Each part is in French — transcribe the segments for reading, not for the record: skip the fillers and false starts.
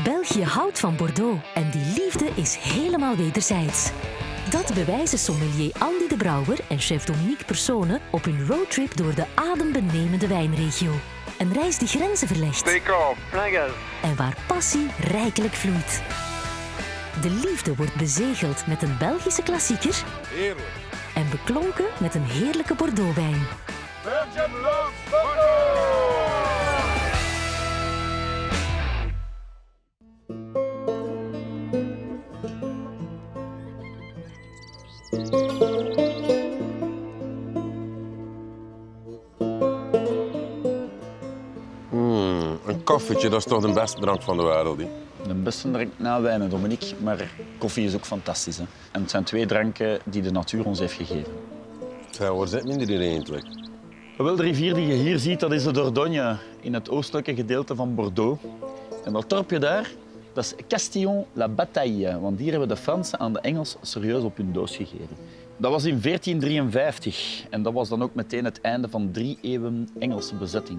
België houdt van Bordeaux en die liefde is helemaal wederzijds. Dat bewijzen sommelier Andy de Brouwer en chef Dominique Persone op hun roadtrip door de adembenemende wijnregio. Een reis die grenzen verlegt. En waar passie rijkelijk vloeit. De liefde wordt bezegeld met een Belgische klassieker. Heerlijk. En beklonken met een heerlijke Bordeaux-wijn. Belgium loves Bordeaux! Een koffietje, dat is toch de beste drank van de wereld, hè? De beste drank na wijnen, Dominique, maar koffie is ook fantastisch. Hè? En het zijn twee dranken die de natuur ons heeft gegeven. Ja, waar zit men hier eigenlijk? Wel, de rivier die je hier ziet, dat is de Dordogne, in het oostelijke gedeelte van Bordeaux. En dat dorpje daar, dat is Castillon-la-Bataille, want hier hebben de Fransen aan de Engels serieus op hun doos gegeven. Dat was in 1453 en dat was dan ook meteen het einde van 3 eeuwen Engelse bezetting.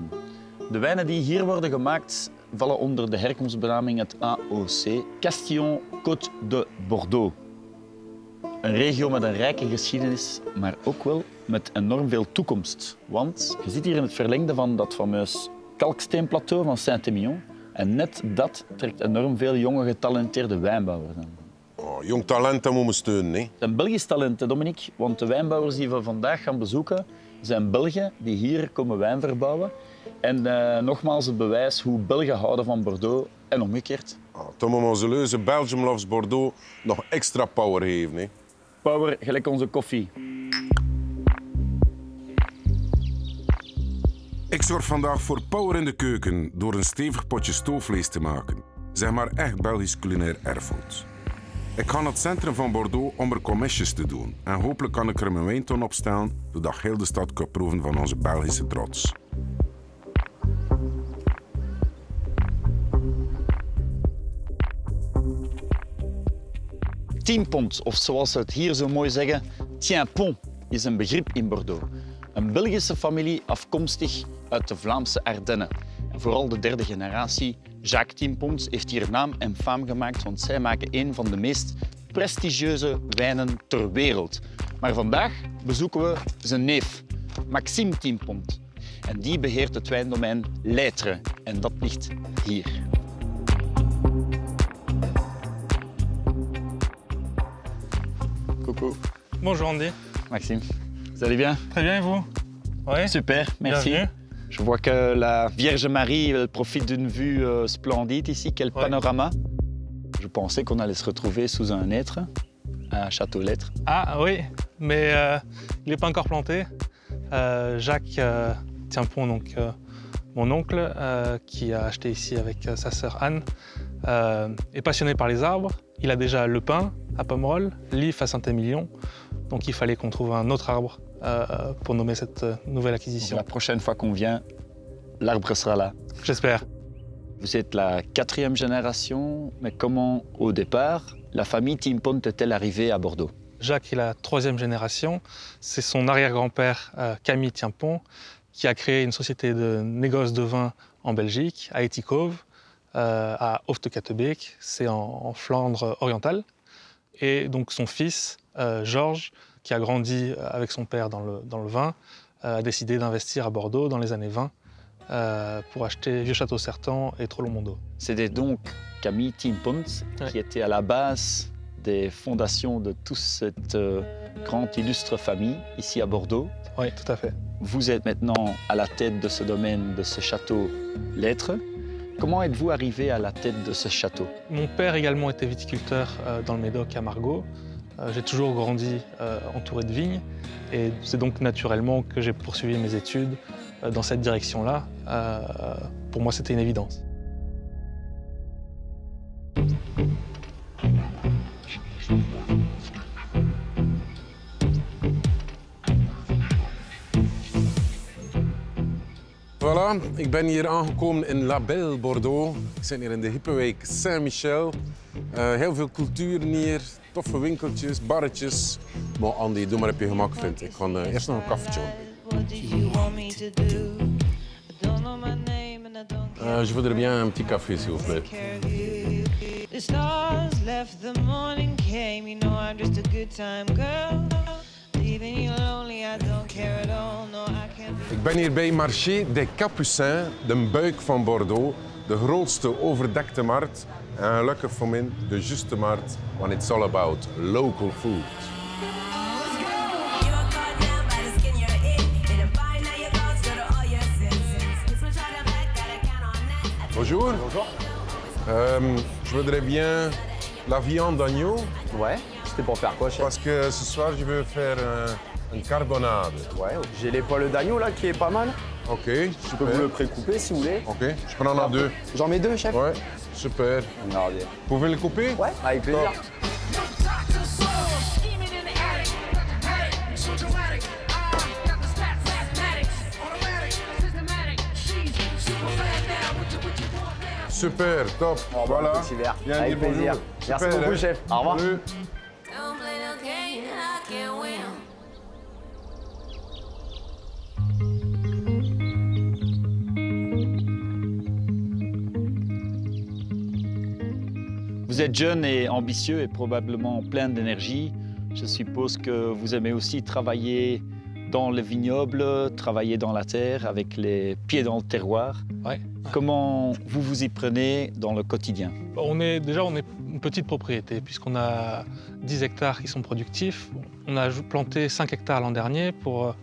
De wijnen die hier worden gemaakt vallen onder de herkomstbenaming het AOC, Castillon Côte de Bordeaux. Een regio met een rijke geschiedenis, maar ook wel met enorm veel toekomst. Want je zit hier in het verlengde van dat fameus kalksteenplateau van Saint-Émilion. En net dat trekt enorm veel jonge getalenteerde wijnbouwers aan. Oh, jong talent, dat moeten we steunen, hè? Het zijn Belgisch talent, Dominique. Want de wijnbouwers die we vandaag gaan bezoeken, zijn Belgen die hier komen wijn verbouwen. En nogmaals het bewijs hoe Belgen houden van Bordeaux en omgekeerd. Oh, toen moeten we onze leuze Belgium loves Bordeaux nog extra power geven, hè? Power, gelijk onze koffie. Ik zorg vandaag voor power in de keuken door een stevig potje stoofvlees te maken. Zeg maar echt Belgisch culinair erfgoed. Ik ga naar het centrum van Bordeaux om er commissjes te doen. En hopelijk kan ik er mijn wijnton op stellen, zodat heel de stad kan proeven van onze Belgische trots. Tienpont, of zoals ze het hier zo mooi zeggen, tiens-pont, is een begrip in Bordeaux. Een Belgische familie afkomstig uit de Vlaamse Ardennen. En vooral de derde generatie, Jacques Tienpont, heeft hier naam en faam gemaakt, want zij maken een van de meest prestigieuze wijnen ter wereld. Maar vandaag bezoeken we zijn neef, Maxime Tienpont. En die beheert het wijndomein L'Être. En dat ligt hier. Coucou. Bonjour Andy. Maxime, vous allez bien? Très bien et vous? Oui. Super, merci. Bienvenue. Je vois que la Vierge Marie elle profite d'une vue splendide ici. Quel panorama. Je pensais qu'on allait se retrouver sous un hêtre, à Château-L'Être. Ah oui, mais il n'est pas encore planté. Jacques Tienpont, donc mon oncle, qui a acheté ici avec sa sœur Anne, est passionné par les arbres. Il a déjà le pin à Pomerol, l'if à Saint-Émilion. Donc il fallait qu'on trouve un autre arbre pour nommer cette nouvelle acquisition. Donc, la prochaine fois qu'on vient, l'arbre sera là. J'espère. Vous êtes la 4e génération, mais comment, au départ, la famille Tienpont est-elle arrivée à Bordeaux? Jacques est la 3e génération. C'est son arrière-grand-père, Camille Tienpont, qui a créé une société de négoce de vin en Belgique, à Etikove, à Hoofdekatebeek, c'est en Flandre orientale. Et donc son fils, Georges, qui a grandi avec son père dans le vin, a décidé d'investir à Bordeaux dans les années 20 pour acheter Vieux Château Certan et Trollon-Mondo. C'était donc Camille Tienpont qui était à la base des fondations de toute cette grande illustre famille ici à Bordeaux. Oui, tout à fait. Vous êtes maintenant à la tête de ce domaine, de ce château L'Être. Comment êtes-vous arrivé à la tête de ce château? Mon père également était viticulteur dans le Médoc à Margaux. J'ai toujours grandi entouré de vignes et c'est donc naturellement que j'ai poursuivi mes études dans cette direction-là. Pour moi, c'était une évidence. Voilà, ik ben hier aangekomen in La Belle, Bordeaux. Ik zit hier in de hippe wijk Saint-Michel. Heel veel cultuur hier, toffe winkeltjes, barretjes. Maar Andy, doe maar op je gemak vindt. Ik ga eerst nog een koffietje opdrinken. Je voudrais bien un petit café, s'il vous plaît. the stars left, the morning came. You know I'm just a good time girl. Leaving you lonely, I don't care at all. No, I can't be... Ik ben hier bij Marché des Capucins, de buik van Bordeaux. De grootste overdekte markt. En gelukkig voor mij de juiste markt, want it's all about local food. Bonjour. Bonjour. Je voudrais bien la viande d'agneau. Ouais, c'était pour faire quoi, chef? Parce que ce soir, je veux faire une carbonade. Ouais, j'ai l'épaule d'agneau là qui est pas mal. Ok, Je peux vous le pré-couper si vous voulez. Ok, je prends en deux. J'en mets deux, chef? Ouais, super. Regardez. Vous pouvez le couper? Ouais, avec plaisir. Super, top. Oh, voilà. Petit verre. Bien Avec dit, plaisir. bonjour. Merci Super, beaucoup, hein. chef. Au revoir. Salut. Vous êtes jeune et ambitieux et probablement plein d'énergie. Je suppose que vous aimez aussi travailler dans le vignoble, travailler dans la terre, avec les pieds dans le terroir. Ouais. Comment vous vous y prenez dans le quotidien? On est une petite propriété puisqu'on a 10 hectares qui sont productifs. On a planté 5 hectares l'an dernier pour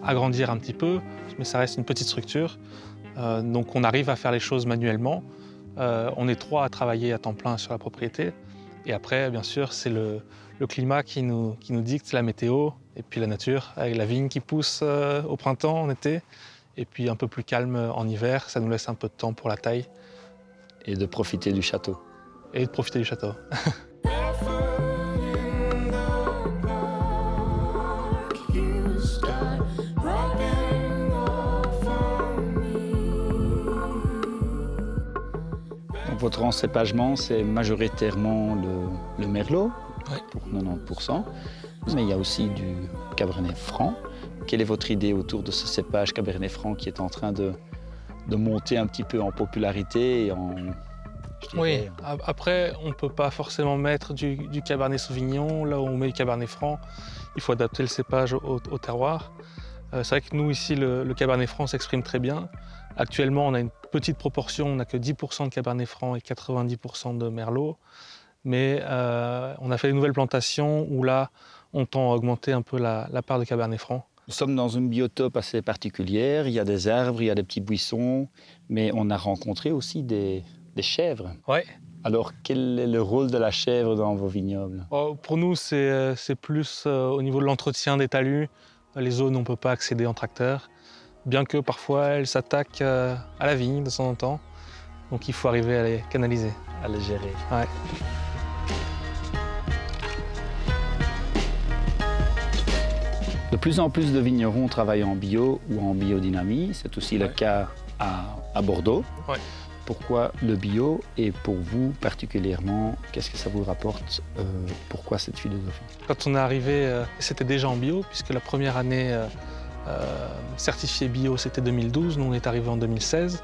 agrandir un petit peu, mais ça reste une petite structure. Donc on arrive à faire les choses manuellement. On est 3 à travailler à temps plein sur la propriété. Et après, bien sûr, c'est le climat qui nous dicte, la météo, et puis la nature, avec la vigne qui pousse au printemps, en été, et puis un peu plus calme en hiver. Ça nous laisse un peu de temps pour la taille. Et de profiter du château. Et de profiter du château. Votre encépagement, c'est majoritairement le merlot, Ouais. pour 90%, mais il y a aussi du cabernet franc. Quelle est votre idée autour de ce cépage cabernet franc qui est en train de monter un petit peu en popularité et en... Oui, après, on ne peut pas forcément mettre du cabernet sauvignon là où on met du cabernet franc. Il faut adapter le cépage au terroir. C'est vrai que nous, ici, le cabernet franc s'exprime très bien. Actuellement, on a une petite proportion, on n'a que 10% de cabernet franc et 90% de merlot. Mais on a fait de nouvelles plantations où là, on tend à augmenter un peu la part de cabernet franc. Nous sommes dans une biotope assez particulière. Il y a des arbres, il y a des petits buissons, mais on a rencontré aussi des chèvres. Ouais. Alors, quel est le rôle de la chèvre dans vos vignobles? Pour nous, c'est plus au niveau de l'entretien des talus. Les zones où on ne peut pas accéder en tracteur, bien que parfois elles s'attaquent à la vigne de temps en temps. Donc il faut arriver à les canaliser. À les gérer. Ouais. De plus en plus de vignerons travaillent en bio ou en biodynamie. C'est aussi le cas à Bordeaux. Ouais. Pourquoi le bio et pour vous particulièrement, qu'est-ce que ça vous rapporte? Pourquoi cette philosophie? Quand on est arrivé, c'était déjà en bio, puisque la première année certifiée bio, c'était 2012. Nous, on est arrivé en 2016.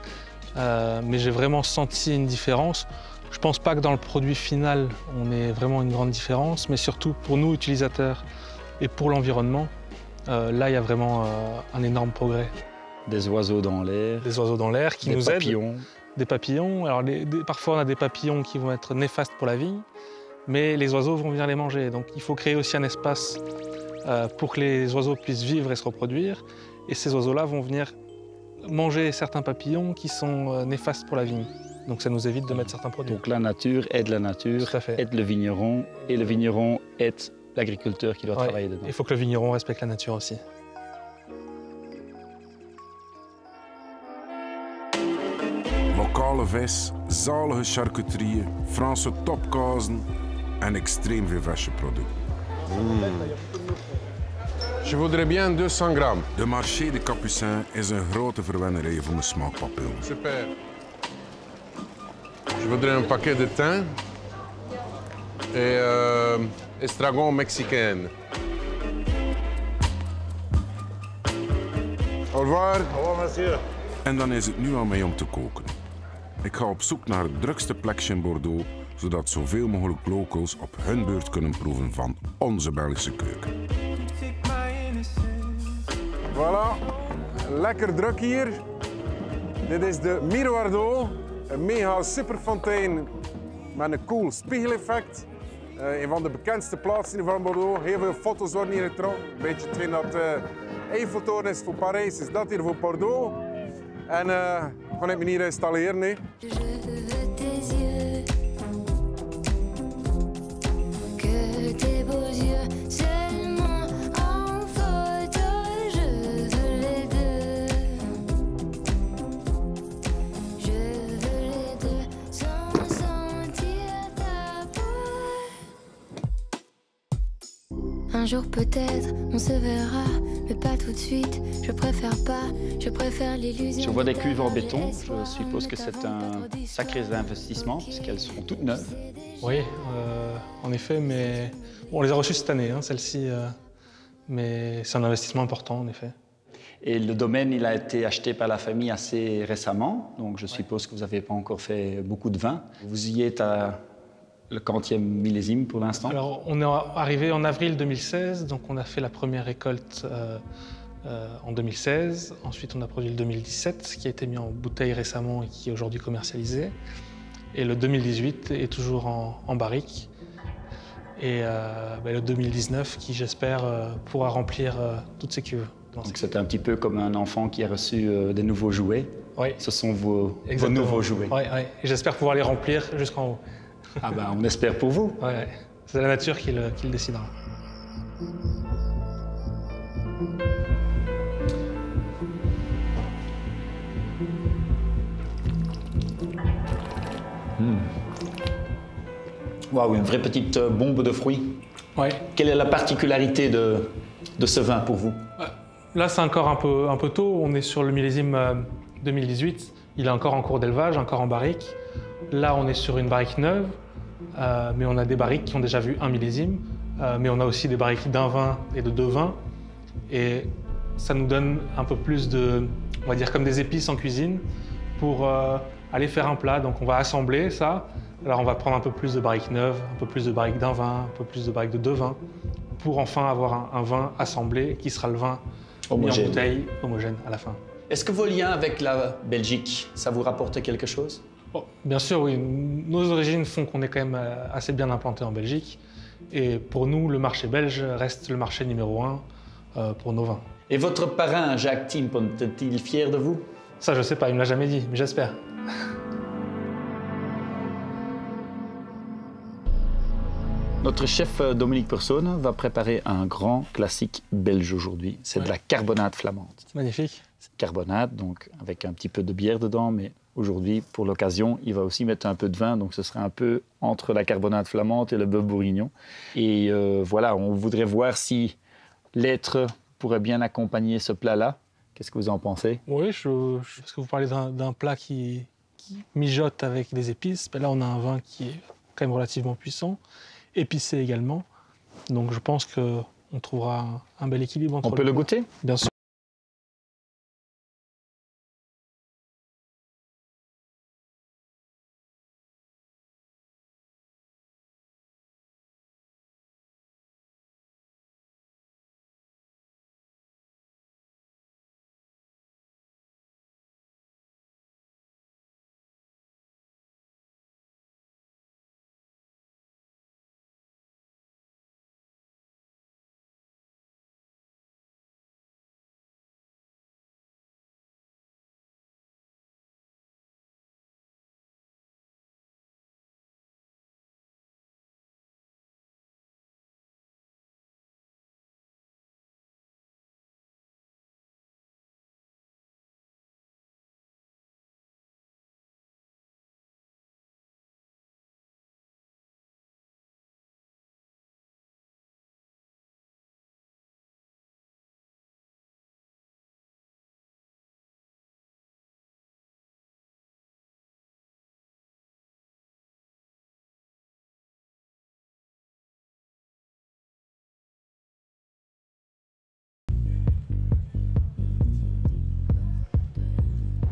Mais j'ai vraiment senti une différence. Je ne pense pas que dans le produit final, on ait vraiment une grande différence, mais surtout pour nous, utilisateurs, et pour l'environnement, là, il y a vraiment un énorme progrès. Des oiseaux dans l'air. Des oiseaux dans l'air qui des nous papillons. aident. Des papillons. Alors, parfois, on a des papillons qui vont être néfastes pour la vigne, mais les oiseaux vont venir les manger. Donc, il faut créer aussi un espace pour que les oiseaux puissent vivre et se reproduire. Et ces oiseaux-là vont venir manger certains papillons qui sont néfastes pour la vigne. Donc, ça nous évite de mettre certains produits. Donc, la nature, aide le vigneron, et le vigneron aide l'agriculteur qui doit travailler dedans. Il faut que le vigneron respecte la nature aussi. Lokale vis, zalige charcuterieën, Franse topkazen en extreem veel verse producten. Je voudrais bien 200 grammes. De Marché des Capucins is een grote verwennerij voor mijn smaakpapillen. Super. Je voudrais un paquet de thym et estragon mexicaine. Au revoir. En dan is het nu aan mij om te koken. Ik ga op zoek naar het drukste plekje in Bordeaux, zodat zoveel mogelijk locals op hun beurt kunnen proeven van onze Belgische keuken. Voilà, lekker druk hier. Dit is de Miroir, een mega superfontein met een cool spiegeleffect. Een van de bekendste plaatsen van Bordeaux. Heel veel foto's worden hier getrokken. Een beetje hetgeen dat Eiffeltoren is voor Parijs, is dat hier voor Bordeaux. En ga ik me hier installeren. Hè. Un jour peut-être, on se verra, mais pas tout de suite. Je préfère pas, je préfère l'illusion. Je vois des cuves en béton. Je suppose que c'est un sacré investissement puisqu'elles sont toutes neuves. Oui, en effet, mais bon, on les a reçues cette année, hein, celles-ci, mais c'est un investissement important, en effet. Et le domaine, il a été acheté par la famille assez récemment, donc je suppose que vous n'avez pas encore fait beaucoup de vin. Vous y êtes à le 40e millésime pour l'instant? Alors, on est arrivé en avril 2016, donc on a fait la première récolte en 2016. Ensuite, on a produit le 2017, qui a été mis en bouteille récemment et qui est aujourd'hui commercialisé. Et le 2018 est toujours en barrique. Et le 2019, qui, j'espère, pourra remplir toutes ces cuves. Donc c'est un petit peu comme un enfant qui a reçu des nouveaux jouets. Oui. Ce sont vos nouveaux jouets. Oui, oui. Et j'espère pouvoir les remplir jusqu'en haut. Ah ben, on espère pour vous. Ouais, c'est la nature qui le décidera. Waouh, une vraie petite bombe de fruits. Ouais. Quelle est la particularité de ce vin pour vous? Là, c'est encore un peu tôt. On est sur le millésime 2018. Il est encore en cours d'élevage, encore en barrique. Là, on est sur une barrique neuve. Mais on a des barriques qui ont déjà vu un millésime, mais on a aussi des barriques d'un vin et de deux vins. Et ça nous donne un peu plus de, on va dire comme des épices en cuisine, pour aller faire un plat. Donc on va assembler ça. Alors on va prendre un peu plus de barriques neuves, un peu plus de barriques d'un vin, un peu plus de barriques de deux vins, pour enfin avoir un vin assemblé qui sera le vin mis en bouteille homogène à la fin. Est-ce que vos liens avec la Belgique, ça vous rapporte quelque chose? Oh, bien sûr, oui. Nos origines font qu'on est quand même assez bien implanté en Belgique. Et pour nous, le marché belge reste le marché numéro 1 pour nos vins. Et votre parrain, Jacques Timpont, est-il fier de vous? Ça, je sais pas, il me l'a jamais dit, mais j'espère. Notre chef Dominique Persone va préparer un grand classique belge aujourd'hui. C'est de la carbonade flamande. C'est magnifique. C'est carbonade, donc avec un petit peu de bière dedans, mais aujourd'hui, pour l'occasion, il va aussi mettre un peu de vin, donc ce sera un peu entre la carbonade flamande et le bœuf bourguignon. Et voilà, on voudrait voir si l'être pourrait bien accompagner ce plat-là. Qu'est-ce que vous en pensez? Oui, parce que vous parlez d'un plat qui mijote avec des épices. Mais là, on a un vin qui est quand même relativement puissant, épicé également. Donc je pense qu'on trouvera un bel équilibre entre. On peut le goûter? Bien sûr.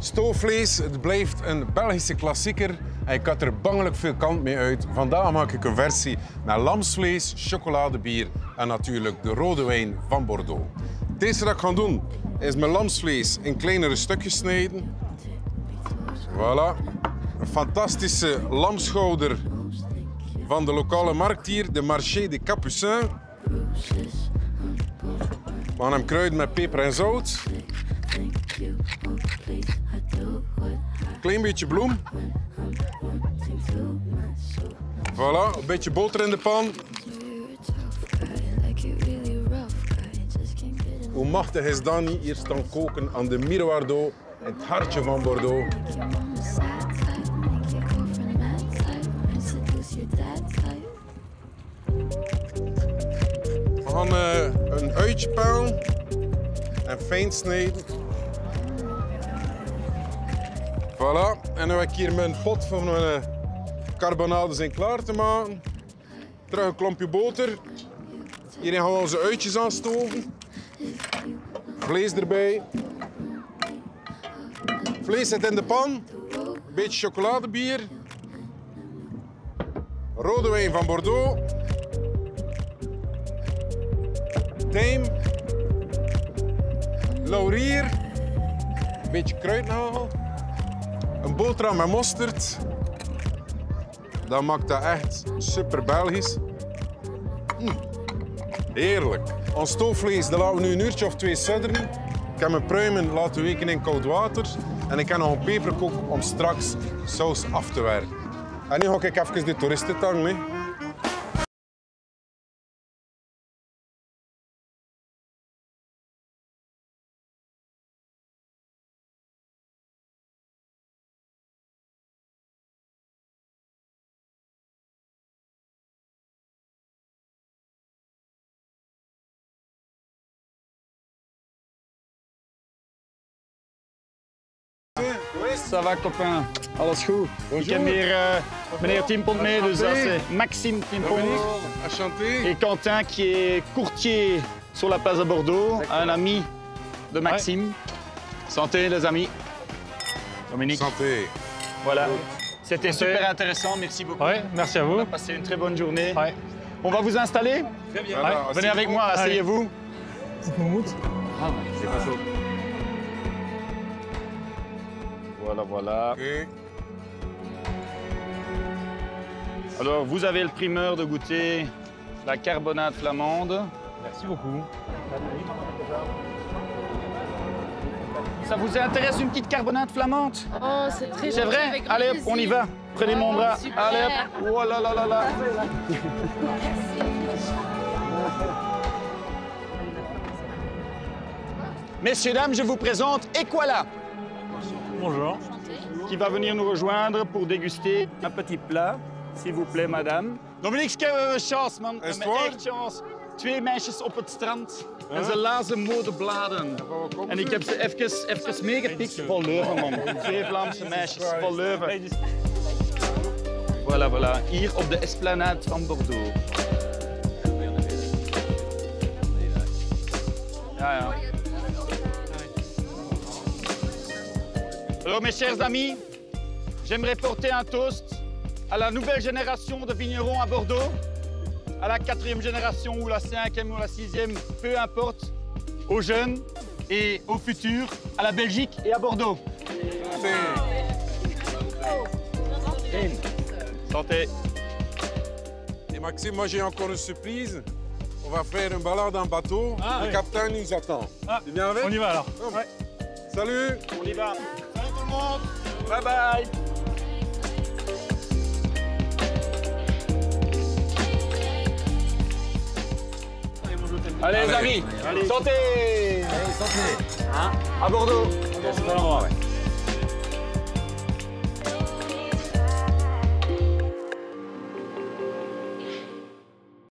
Stoofvlees, het blijft een Belgische klassieker en ik had er bangelijk veel kant mee uit. Vandaag maak ik een versie met lamsvlees, chocoladebier en natuurlijk de rode wijn van Bordeaux. Het eerste dat ik ga doen is mijn lamsvlees in kleinere stukjes snijden. Voilà. Een fantastische lamschouder van de lokale markt hier, de Marché des Capucins. We gaan hem kruiden met peper en zout. Klein beetje bloem. Voilà, een beetje boter in de pan. Hoe machtig is dat niet hier staan koken aan de Miroir-d'Eau, het hartje van Bordeaux. We gaan een uitje pellen en fijn snijden. Voilà, en nu heb ik hier mijn pot van mijn carbonade zijn klaar te maken. Terug een klompje boter. Hierin gaan we onze uitjes aanstoven. Vlees erbij. Vlees zit in de pan. Een beetje chocoladebier. Rode wijn van Bordeaux. Tijm. Laurier. Een beetje kruidnagel. Een boterham met mosterd. Dat maakt dat echt super Belgisch. Heerlijk. Ons stoofvlees dat laten we nu een uurtje of 2 sudderen. Ik heb mijn pruimen laten weken in koud water. En ik heb nog een peperkoek om straks saus af te werken. En nu ga ik even de toeristentang mee. Ça va, copain? Alles goed? Ik heb hier meneer Timpont mee, dus dat is Maxime Timpont. Enchanté. Et Quentin, qui est courtier sur la place de Bordeaux, un ami de Maxime. Santé, les amis. Dominique. Santé. Voilà. C'était super intéressant, merci beaucoup. Ouais, merci à On vous. a passé une très bonne journée. Ouais. On va vous installer. Très bien. Voilà, Venez avec moi, asseyez-vous. C'est pas chaud. Voilà, voilà. Okay. Alors, vous avez le primeur de goûter la carbonade flamande. Merci beaucoup. Ça vous intéresse une petite carbonade flamande? Oh, c'est très C'est gentil, vrai? avec grand Allez hop, plaisir. on y va. Prenez mon bras. Super. Allez hop. Oh là là là là. Messieurs, dames, je vous présente Equala, Bonjour. qui va venir nous rejoindre pour déguster un petit plat, s'il vous plaît, madame. Dominique, we hebben chance, man. We Is het hebben waar? echt chance. 2 meisjes op het strand en ze lazen modebladen. En ik heb ze even meegepikt. Van Leuven, man. 2 Vlaamse meisjes van Leuven. Voilà, voilà. Hier op de esplanade van Bordeaux. Ja, ja. Alors, mes chers amis, j'aimerais porter un toast à la nouvelle génération de vignerons à Bordeaux, à la 4e génération ou la 5e ou la 6e, peu importe, aux jeunes et au futur, à la Belgique et à Bordeaux. Santé. Et Maxime, moi j'ai encore une surprise. On va faire une balade en bateau. Ah, le oui. capitaine nous attend. Ah, Tu viens avec? On y va alors. Ouais. Salut. On y va. Salut tout le monde. Bye bye. Allez les amis, santé. Allez, santé. À Bordeaux. C'est pas l'endroit, ouais.